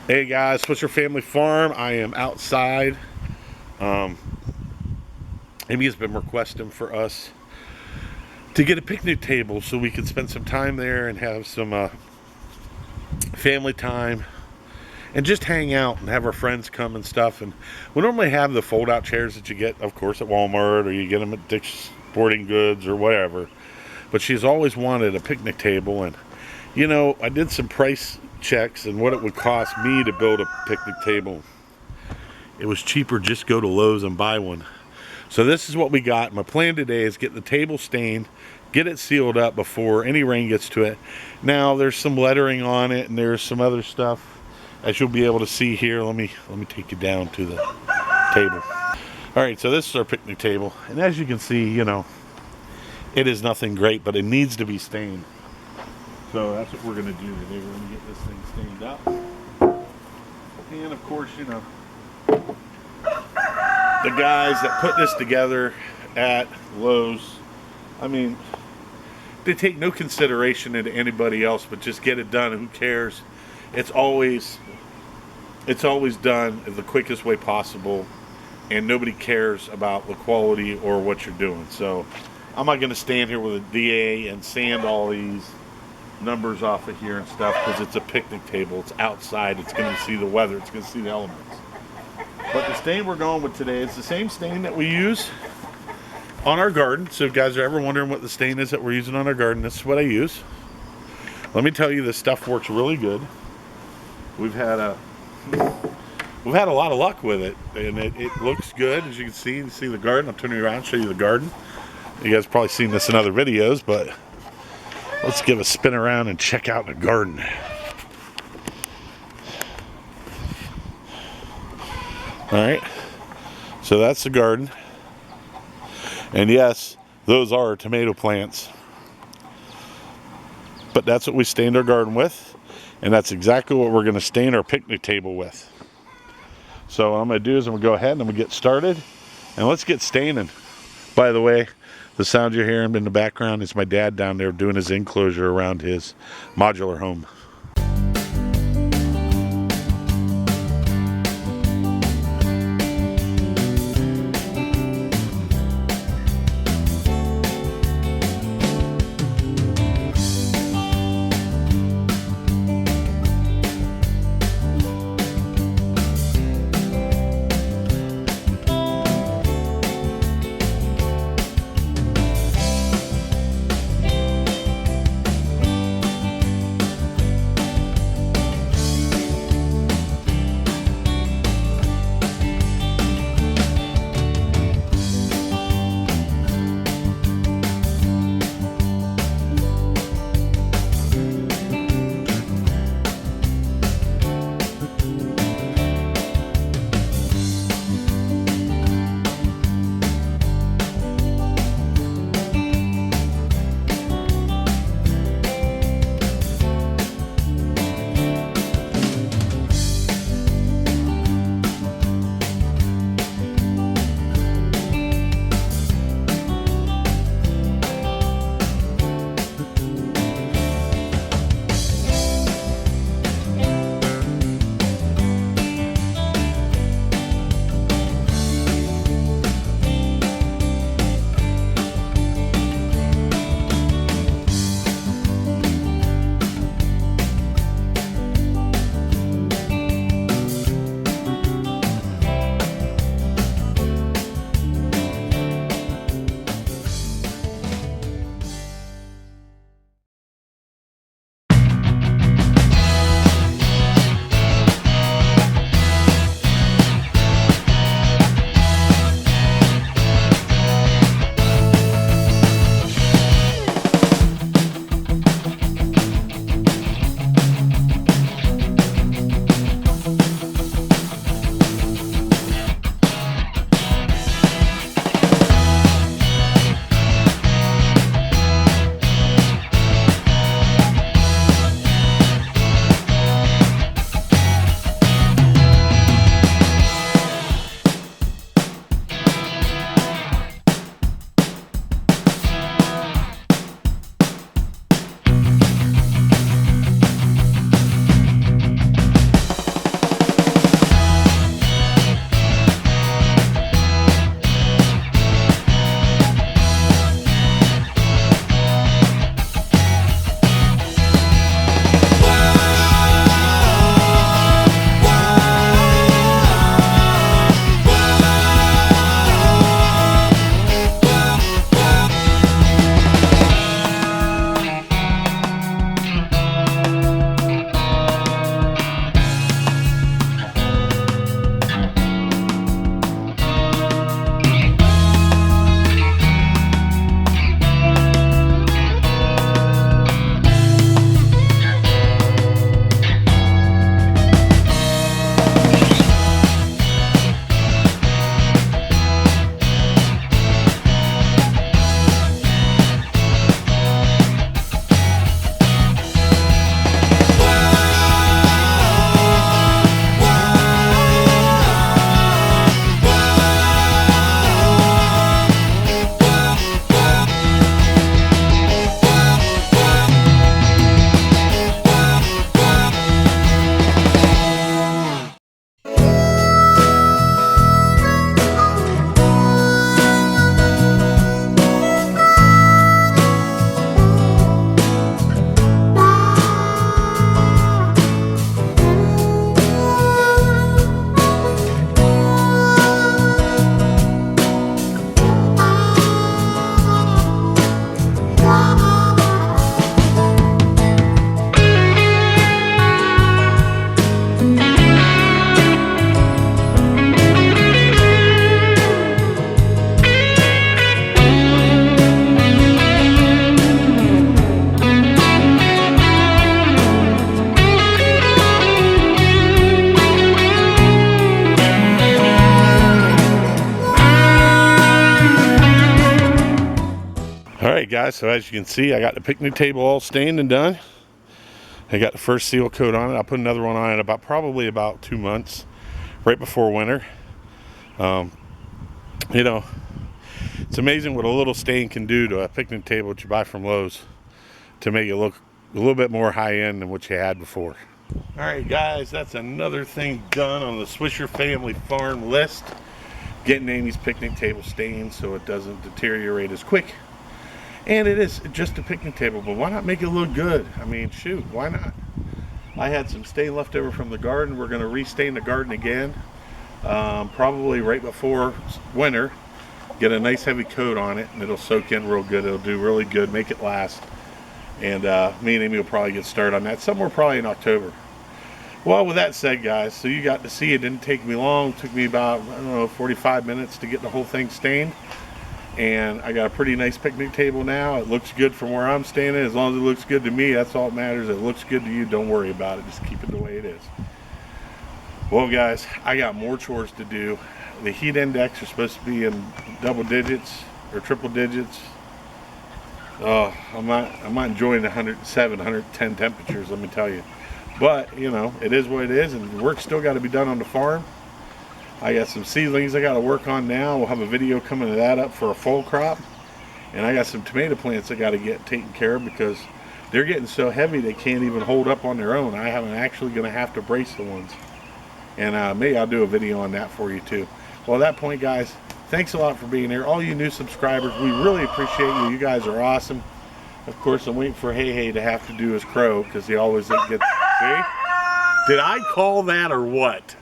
Hey guys, Swisher Family Farm. I am outside. Um, Amy has been requesting for us to get a picnic table so we can spend some time there and have some family time and just hang out and have our friends come and stuff. And we normally have the fold-out chairs that you get, of course, at Walmart, or you get them at Dick's Sporting Goods or whatever. But she's always wanted a picnic table, and you know, I did some price checks and what it would cost me to build a picnic table. It was cheaper just go to Lowe's and buy one. So this is what we got. My plan today is get the table stained, get it sealed up before any rain gets to it. Now there's some lettering on it and there's some other stuff, as you'll be able to see here. Let me take you down to the table. All right, so this is our picnic table, and as you can see, you know, it is nothing great, but it needs to be stained. So that's what we're going to do today. We're going to get this thing stained up. And of course, you know, the guys that put this together at Lowe's, I mean, they take no consideration into anybody else, but just get it done, and who cares? It's always done in the quickest way possible, and nobody cares about the quality or what you're doing. So I'm not going to stand here with a DA and sand all these numbers off of here and stuff, because it's a picnic table. It's outside. It's going to see the weather. It's going to see the elements. But the stain we're going with today is the same stain that we use on our garden. So if you guys are ever wondering what the stain is that we're using on our garden, this is what I use. Let me tell you, this stuff works really good. We've had a lot of luck with it, and it looks good. As you can see the garden. I'll turn you around and show you the garden. You guys have probably seen this in other videos, but let's give a spin around and check out the garden. All right, so that's the garden. And yes, those are tomato plants. But that's what we stained our garden with, and that's exactly what we're going to stain our picnic table with. So what I'm going to do is I'm going to go ahead and I'm going to get started, and let's get staining. By the way, the sound you're hearing in the background is my dad down there doing his enclosure around his modular home. guys, so as you can see, I got the picnic table all stained and done. I got the first seal coat on it. I'll put another one on it probably about 2 months, right before winter. You know, it's amazing what a little stain can do to a picnic table that you buy from Lowe's to make it look a little bit more high-end than what you had before. All right, guys, that's another thing done on the Swisher Family Farm list. Getting Amy's picnic table stained so it doesn't deteriorate as quick. And it is just a picnic table, but why not make it look good? I mean, shoot, why not? I had some stain left over from the garden. We're going to restain the garden again, probably right before winter. Get a nice heavy coat on it, and it'll soak in real good. It'll do really good, make it last. And me and Amy will probably get started on that somewhere probably in October. Well, with that said, guys, so you got to see it. Didn't take me long. It took me about, I don't know, 45 minutes to get the whole thing stained. And I got a pretty nice picnic table now. It looks good from where I'm standing. As long as it looks good to me, that's all that matters. It looks good to you, don't worry about it. Just keep it the way it is. Well, guys, I got more chores to do. The heat index are supposed to be in double digits or triple digits. I'm not enjoying the 107, 110 temperatures, let me tell you. But, you know, it is what it is, and work's still got to be done on the farm. I got some seedlings I got to work on now. We'll have a video coming to that up for a fall crop. And I got some tomato plants I got to get taken care of because they're getting so heavy they can't even hold up on their own. I'm actually going to have to brace the ones. And maybe I'll do a video on that for you too. Well, at that point, guys, thanks a lot for being here. All you new subscribers, we really appreciate you. You guys are awesome. Of course, I'm waiting for Hey to have to do his crow because he always gets... See? Did I call that or what?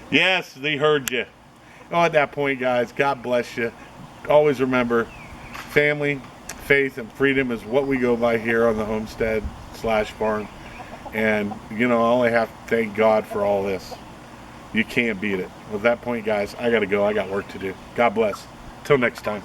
Yes, they heard you. Oh, at that point, guys, God bless you. Always remember, family, faith, and freedom is what we go by here on the homestead/farm. And, you know, I only have to thank God for all this. You can't beat it. At that point, guys, I got to go. I got work to do. God bless. Till next time.